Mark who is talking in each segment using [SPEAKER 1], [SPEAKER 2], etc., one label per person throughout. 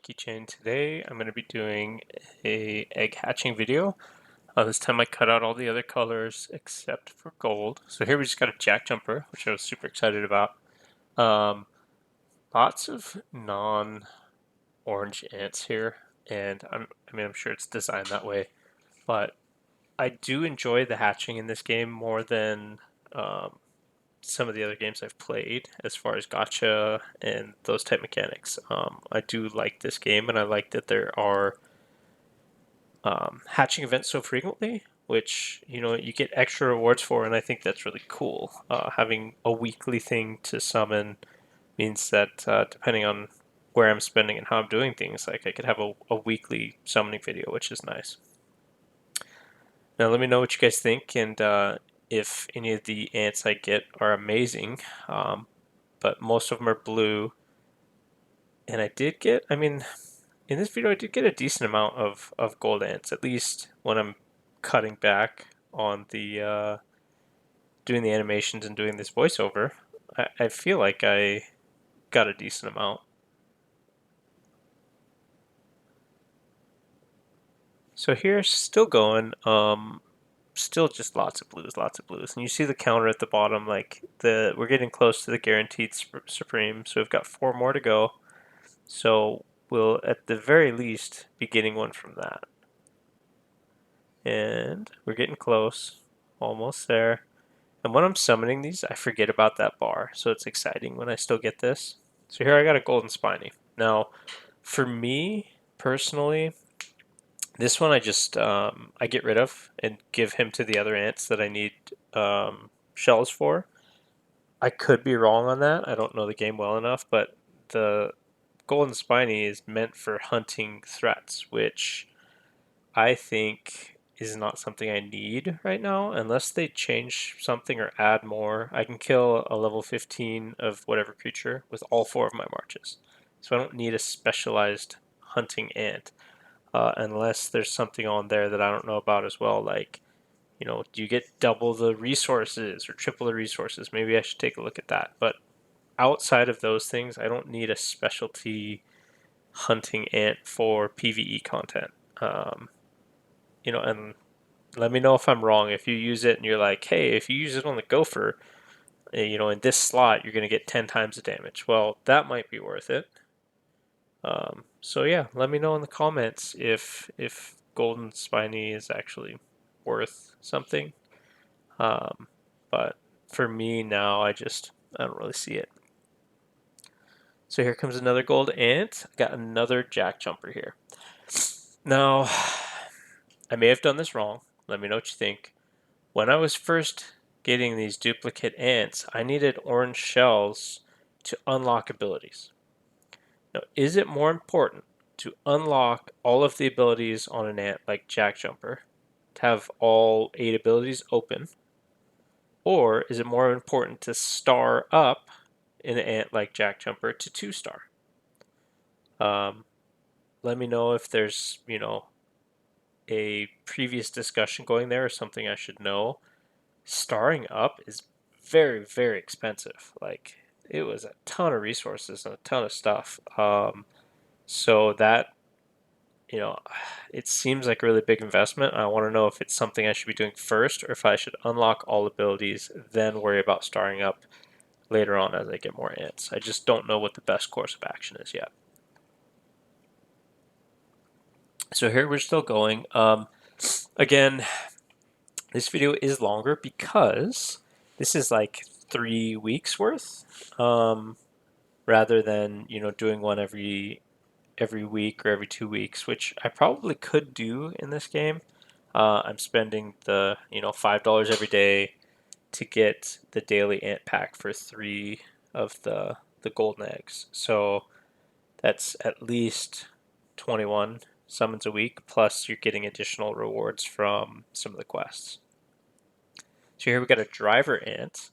[SPEAKER 1] Keychain. Today I'm going to be doing a egg hatching video. This time I cut out all the other colors except for gold. So here we just got a jack jumper, which I was super excited about. Um, Lots of non-orange ants here, and I'm sure it's designed that way, but I do enjoy the hatching in this game more than um, some of the other games I've played as far as gotcha and those type mechanics. I do like this game, and I like that there are hatching events so frequently, which you get extra rewards for, and I think that's really cool. Having a weekly thing to summon means that depending on where I'm spending and how I'm doing things, like I could have a weekly summoning video, which is nice. Now let me know what you guys think, and if any of the ants I get are amazing. But most of them are blue. And I did get, in this video, I did get a decent amount of gold ants, at least when I'm cutting back on the doing the animations and doing this voiceover. I feel like I got a decent amount. So here, still going, still just lots of blues, lots of blues. And you see the counter at the bottom, like we're getting close to the guaranteed supreme, so we've got 4 more to go. So we'll, at the very least, be getting one from that. And we're getting close, almost there. And when I'm summoning these, I forget about that bar, so it's exciting when I still get this. So here I got a golden spiny. Now, for me personally, this one I get rid of and give him to the other ants that I need shells for. I could be wrong on that. I don't know the game well enough, but the golden spiny is meant for hunting threats, which I think is not something I need right now. Unless they change something or add more, I can kill a level 15 of whatever creature with all 4 of my marches. So I don't need a specialized hunting ant, unless there's something on there that I don't know about as well, like, do you get double the resources or triple the resources? Maybe I should take a look at that. But outside of those things, I don't need a specialty hunting ant for PvE content. And let me know if I'm wrong. If you use it and you're like, hey, if you use it on the gopher, in this slot, you're going to get 10 times the damage. Well, that might be worth it. So yeah, let me know in the comments if golden spiny is actually worth something. But for me now, I don't really see it. So here comes another gold ant. I got another jack jumper here. Now, I may have done this wrong. Let me know what you think. When I was first getting these duplicate ants, I needed orange shells to unlock abilities. Now, is it more important to unlock all of the abilities on an ant like Jack Jumper, to have all 8 abilities open, or is it more important to star up an ant like Jack Jumper to 2-star? Let me know if there's, a previous discussion going there or something I should know. Starring up is very, very expensive. Like, it was a ton of resources and a ton of stuff. So that, it seems like a really big investment. I want to know if it's something I should be doing first or if I should unlock all abilities, then worry about starring up later on as I get more ants. I just don't know what the best course of action is yet. So here we're still going. Again, this video is longer because this is like 3 weeks worth, rather than doing one every week or every 2 weeks, which I probably could do in this game. I'm spending the $5 every day to get the daily ant pack for 3 of the golden eggs. So that's at least 21 summons a week, plus you're getting additional rewards from some of the quests. So here we got a driver ant.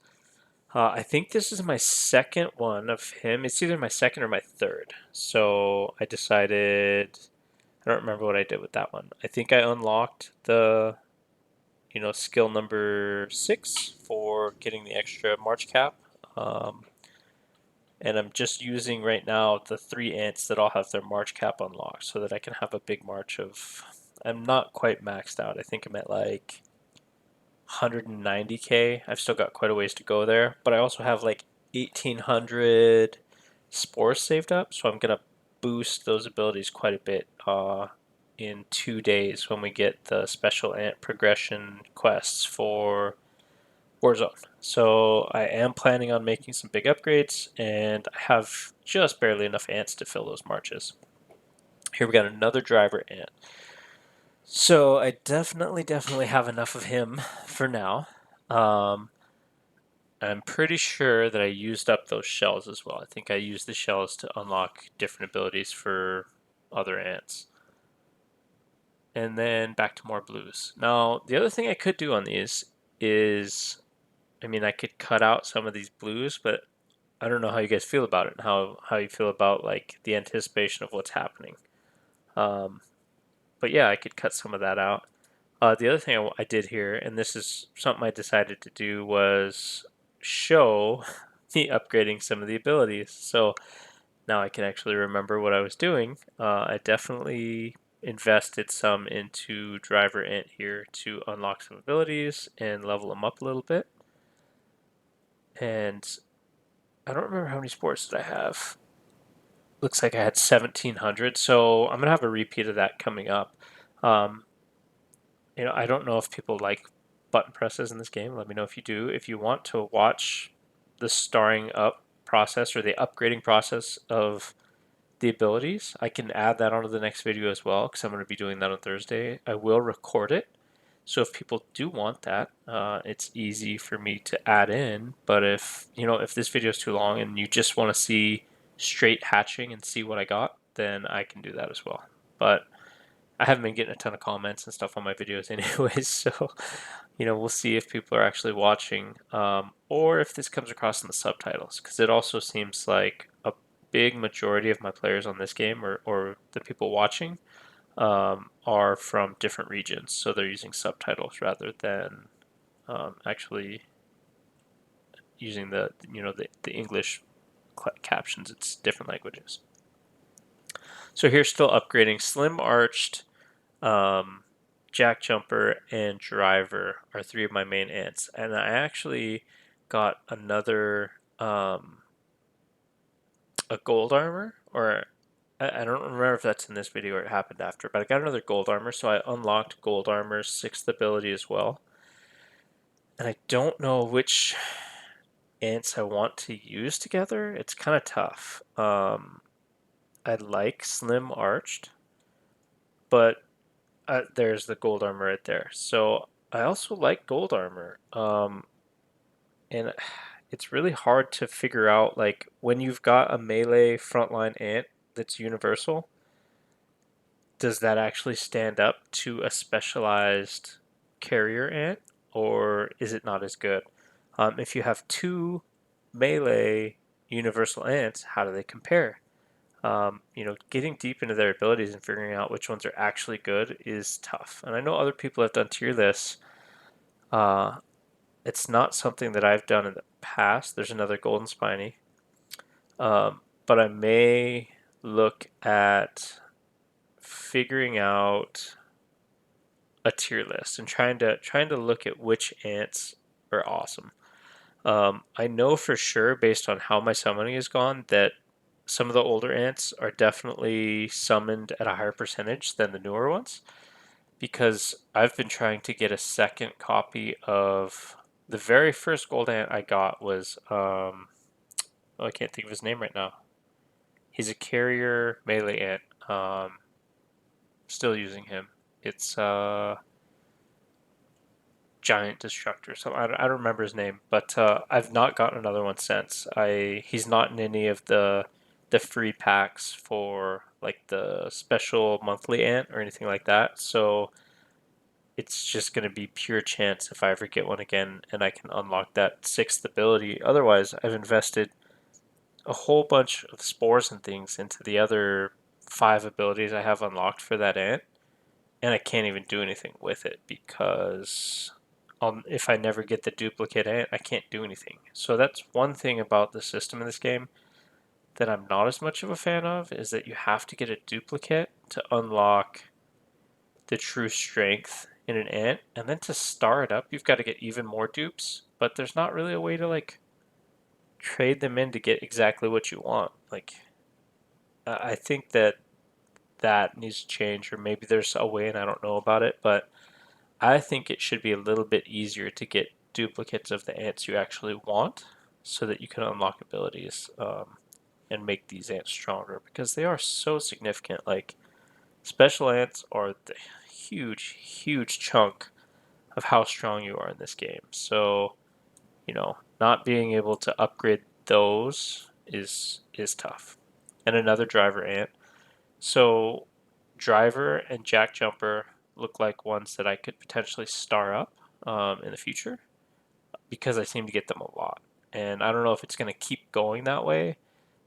[SPEAKER 1] I think this is my second one of him. It's either my second or my third. So I decided, I don't remember what I did with that one. I think I unlocked the, skill number 6 for getting the extra March cap. And I'm just using right now the 3 ants that all have their March cap unlocked so that I can have a big March of. I'm not quite maxed out. I think I'm at like 190k. I've still got quite a ways to go there, but I also have like 1800 spores saved up, so I'm gonna boost those abilities quite a bit in 2 days when we get the special ant progression quests for Warzone. So I am planning on making some big upgrades, and I have just barely enough ants to fill those marches. Here we got another driver ant. So I definitely have enough of him for now. Um, I'm pretty sure that I used up those shells as well. I think I used the shells to unlock different abilities for other ants. And then back to more blues. Now, the other thing I could do on these is, I mean, I could cut out some of these blues, but I don't know how you guys feel about it and how you feel about like the anticipation of what's happening. Um, but yeah, I could cut some of that out. The other thing I did here, and this is something I decided to do, was show me upgrading some of the abilities. So now I can actually remember what I was doing. I definitely invested some into Driver Ant here to unlock some abilities and level them up a little bit. And I don't remember how many sports did I have. Looks like I had 1700, so I'm gonna have a repeat of that coming up. Um, I don't know if people like button presses in this game. Let me know if you do. If you want to watch the starring up process or the upgrading process of the abilities, I can add that onto the next video as well because I'm going to be doing that on Thursday. I will record it. So if people do want that, it's easy for me to add in. But if this video is too long and you just want to see straight hatching and see what I got, then I can do that as well. But I haven't been getting a ton of comments and stuff on my videos anyways, so we'll see if people are actually watching, or if this comes across in the subtitles, because it also seems like a big majority of my players on this game, or the people watching, are from different regions, so they're using subtitles rather than actually using the English captions. It's different languages. So here's still upgrading Slim Arched. Um, Jack Jumper and Driver are three of my main ants, and I actually got another a gold armor, or I don't remember if that's in this video or it happened after, but I got another gold armor, so I unlocked gold armor's sixth ability as well. And I don't know which ants I want to use together. It's kind of tough. I like Slim Arched, but there's the gold armor right there. So I also like gold armor. And it's really hard to figure out, like, when you've got a melee frontline ant that's universal, does that actually stand up to a specialized carrier ant, or is it not as good? If you have two melee universal ants, how do they compare? Getting deep into their abilities and figuring out which ones are actually good is tough. And I know other people have done tier lists. It's not something that I've done in the past. There's another golden spiny. But I may look at figuring out a tier list and trying to look at which ants are awesome. I know for sure, based on how my summoning has gone, that some of the older ants are definitely summoned at a higher percentage than the newer ones, because I've been trying to get a second copy of the very first gold ant I got was I can't think of his name right now. He's a carrier melee ant. Still using him. It's Giant Destructor. So I don't remember his name, but I've not gotten another one since. He's not in any of the free packs for like the special monthly ant or anything like that. So it's just going to be pure chance if I ever get one again and I can unlock that sixth ability. Otherwise, I've invested a whole bunch of spores and things into the other 5 abilities I have unlocked for that ant, and I can't even do anything with it because if I never get the duplicate ant, I can't do anything. So that's one thing about the system in this game. that I'm not as much of a fan of is that you have to get a duplicate to unlock the true strength in an ant, and then to star it up, you've got to get even more dupes. But there's not really a way to like trade them in to get exactly what you want. Like, I think that that needs to change, or maybe there's a way and I don't know about it, but I think it should be a little bit easier to get duplicates of the ants you actually want so that you can unlock abilities and make these ants stronger because they are so significant. Like, special ants are the huge, huge chunk of how strong you are in this game. So, not being able to upgrade those is tough. And another driver ant. So, driver and jack jumper look like ones that I could potentially star up in the future because I seem to get them a lot. And I don't know if it's going to keep going that way,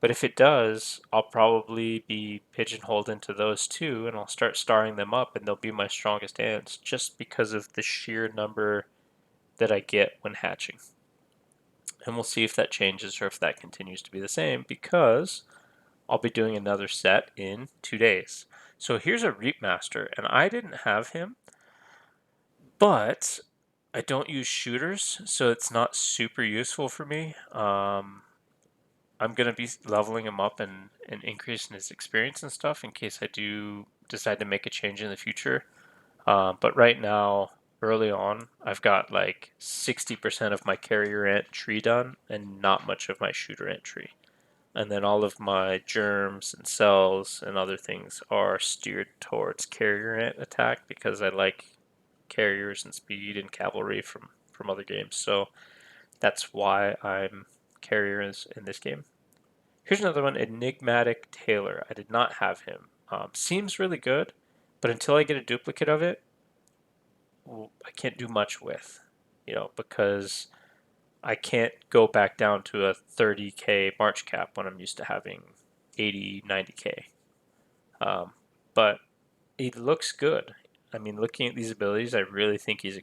[SPEAKER 1] but if it does, I'll probably be pigeonholed into those two and I'll start starring them up and they'll be my strongest ants just because of the sheer number that I get when hatching. And we'll see if that changes or if that continues to be the same because I'll be doing another set in 2 days. So here's a Reap Master, and I didn't have him, but I don't use shooters, so it's not super useful for me. I'm going to be leveling him up and increasing his experience and stuff in case I do decide to make a change in the future. But right now, early on, I've got like 60% of my carrier ant tree done and not much of my shooter ant tree. And then all of my germs and cells and other things are steered towards carrier ant attack because I like carriers and speed and cavalry from other games. So that's why I'm carriers in this game. Here's another one, Enigmatic Tailor. I did not have him. Seems really good, but until I get a duplicate of it, I can't do much with, because I can't go back down to a 30k March cap when I'm used to having 80, 90k. But he looks good. I mean, looking at these abilities, I really think he's a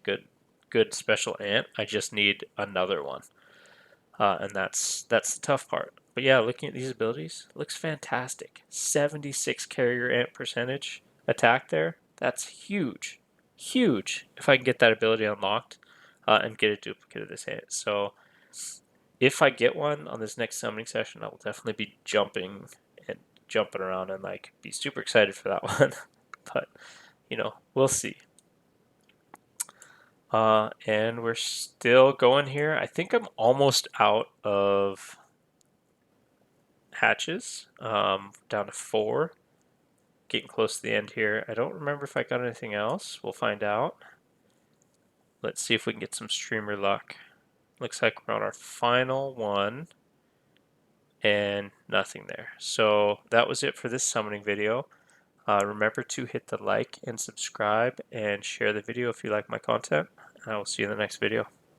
[SPEAKER 1] good special ant. I just need another one, and that's the tough part. But yeah, looking at these abilities, looks fantastic. 76 carrier ant percentage attack there. That's huge, huge. If I can get that ability unlocked and get a duplicate of this ant, so if I get one on this next summoning session, I will definitely be jumping around and like be super excited for that one. But we'll see. And we're still going here. I think I'm almost out of hatches. Down to 4. Getting close to the end here. I don't remember if I got anything else. We'll find out. Let's see if we can get some streamer luck. Looks like we're on our final one. And nothing there. So that was it for this summoning video. Remember to hit the like and subscribe and share the video if you like my content. I will see you in the next video.